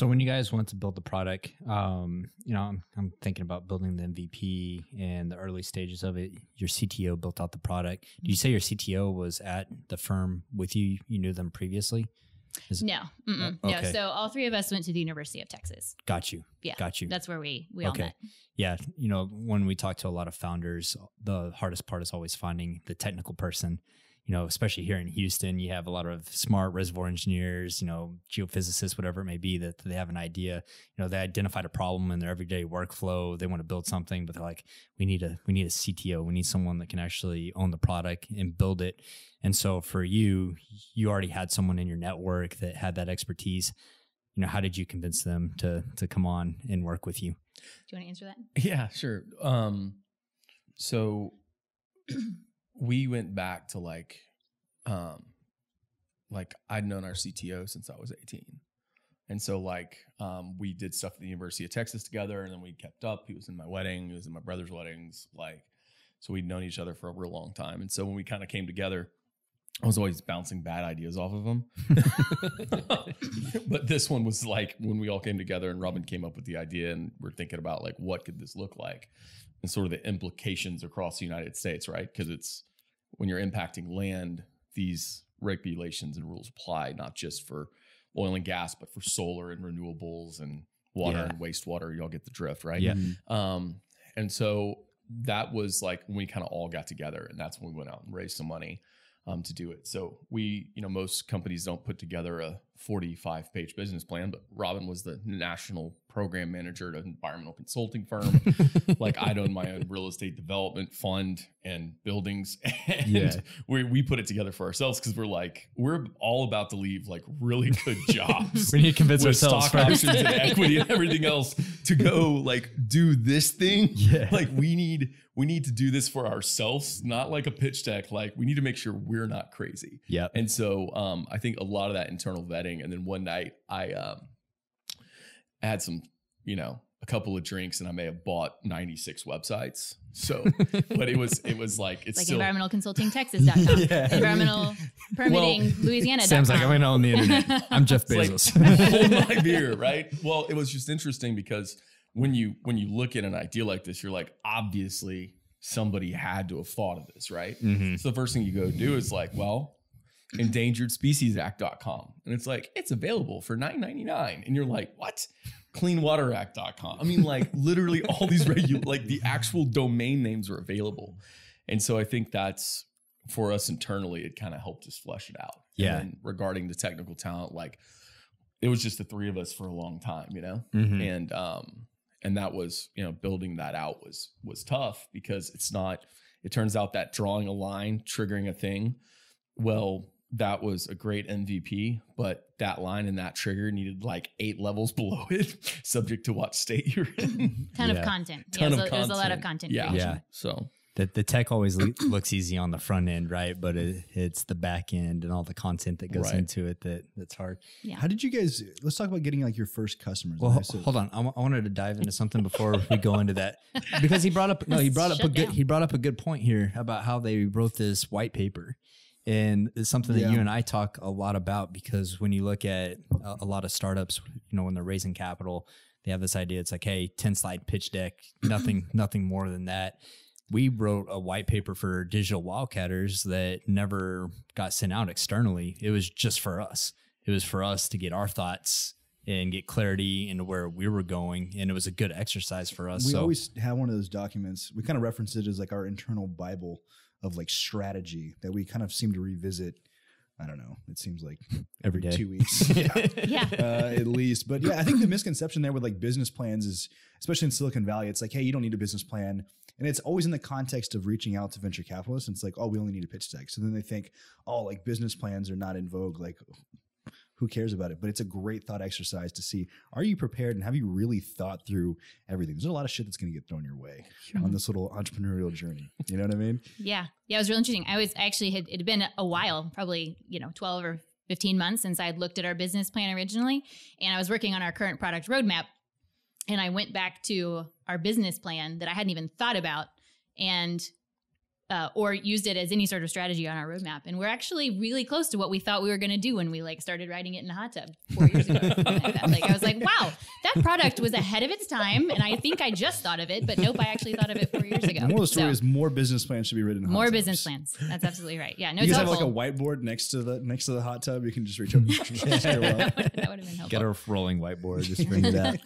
So when you guys went to build the product, I'm thinking about building the MVP and the early stages of it. Your CTO built out the product. Did you say your CTO was at the firm with you? You knew them previously? No. Okay. No. So all three of us went to the University of Texas. Got you. Yeah. Got you. That's where we all met. Yeah. When we talk to a lot of founders, the hardest part is always finding the technical person. Especially here in Houston, you have a lot of smart reservoir engineers, geophysicists, whatever it may be, that they have an idea. They identified a problem in their everyday workflow. They want to build something, but they're like, we need a CTO. We need someone that can actually own the product and build it. And so for you already had someone in your network that had that expertise. How did you convince them to come on and work with you? Do you want to answer that? Yeah, sure. So we went back to like I'd known our CTO since I was 18. And so we did stuff at the University of Texas together, and then we kept up. He was in my wedding. He was in my brother's weddings. So we'd known each other for a real long time. And so when we kind of came together, I was always bouncing bad ideas off of him. But this one was like when we all came together and Robin came up with the idea, and we're thinking about what could this look like and sort of the implications across the United States, right? Because it's when you're impacting land, these regulations and rules apply not just for oil and gas, but for solar and renewables and water and wastewater. Y'all get the drift, right? Yeah. And so that was like when we kind of all got together, and that's when we went out and raised some money to do it. So we, most companies don't put together a 45-page business plan, but Robin was the national program manager at an environmental consulting firm. I'd own my own real estate development fund and buildings. And we put it together for ourselves because we're all about to leave really good jobs. We need to convince with ourselves stock first. options and equity and everything else to go do this thing. Yeah. We need to do this for ourselves, not like a pitch deck. We need to make sure we're not crazy. Yeah. And so I think a lot of that internal vetting. And then one night I had some, a couple of drinks, and I may have bought 96 websites. So, but it was like, it's still environmentalconsultingtexas.com, environmental permitting Louisiana.com. Sam's like, I'm going to own the internet. I'm Jeff Bezos. Hold my beer, right? Well, it was just interesting because when you look at an idea like this, you're like, obviously somebody had to have thought of this, right? Mm-hmm. So the first thing you go do is endangeredspeciesact.com. And it's it's available for $9.99. And you're like, what? Cleanwateract.com. I mean, literally all these the actual domain names are available. And so I think that's, for us internally, it kind of helped us flesh it out. Yeah. And then regarding the technical talent, it was just the three of us for a long time, Mm-hmm. And that was, building that out was tough because it turns out that drawing a line, triggering a thing, well, that was a great MVP, but that line and that trigger needed 8 levels below it, subject to what state you're in. Ton of content. There's a lot of content. Yeah. creation. Yeah. So the tech always looks easy on the front end, right? But it's the back end and all the content that goes into it that's hard. Yeah. How did you guys? Let's talk about getting your first customers. Well, hold on. I wanted to dive into something before we go into that because he brought up a good point here about how they wrote this white paper. And it's something that you and I talk a lot about because when you look at a lot of startups, when they're raising capital, they have this idea. It's like, hey, 10-slide pitch deck, nothing more than that. We wrote a white paper for digital wildcatters that never got sent out externally. It was just for us. It was for us to get our thoughts and get clarity into where we were going. And it was a good exercise for us. We always have one of those documents. We kind of reference it as our internal Bible of strategy that we kind of seem to revisit. I don't know. It seems like every 2 weeks. At least. But I think the misconception there with business plans is, especially in Silicon Valley, it's hey, you don't need a business plan. And it's always in the context of reaching out to venture capitalists. And it's we only need a pitch deck. So then they think, business plans are not in vogue. Who cares about it? But it's a great thought exercise to see, are you prepared and have you really thought through everything? There's a lot of shit that's going to get thrown your way on this little entrepreneurial journey. You know what I mean? Yeah. Yeah. It was really interesting. It had been a while, probably, 12 or 15 months since I had looked at our business plan originally. And I was working on our current product roadmap. And I went back to our business plan that I hadn't even thought about. And or used it as any sort of strategy on our roadmap. And we're actually really close to what we thought we were going to do when we like started writing it in the hot tub 4 years ago. Like I was like, wow, that product was ahead of its time. And I think I just thought of it, but nope, I actually thought of it 4 years ago. The moral of the story is more business plans should be written in hot more tubs. business plans. That's absolutely right. Yeah. No, You it's guys have helpful. like a whiteboard next to the hot tub. You can just reach up. That would have been helpful. Get a rolling whiteboard. Just bring that.